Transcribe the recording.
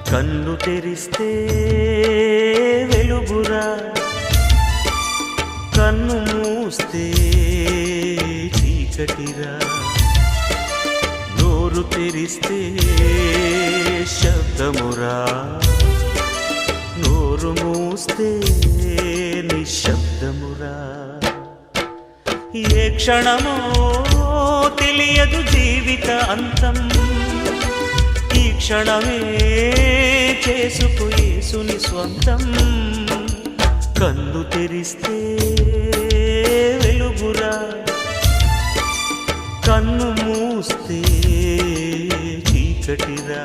కన్ను తెరిస్తే వెలుగురా, కన్ను మూస్తే చీకటిరా. నోరు తెరిస్తే శబ్దమురా, నోరు మూస్తే నిశ్శబ్దమురా. ఏ క్షణమో తెలియదు జీవిత అంతం, ఈ క్షణమే చేసుకో యేసుని స్వంతం. కన్ను తెరిస్తే వెలుగురా, కన్ను మూస్తే చీకటిరా.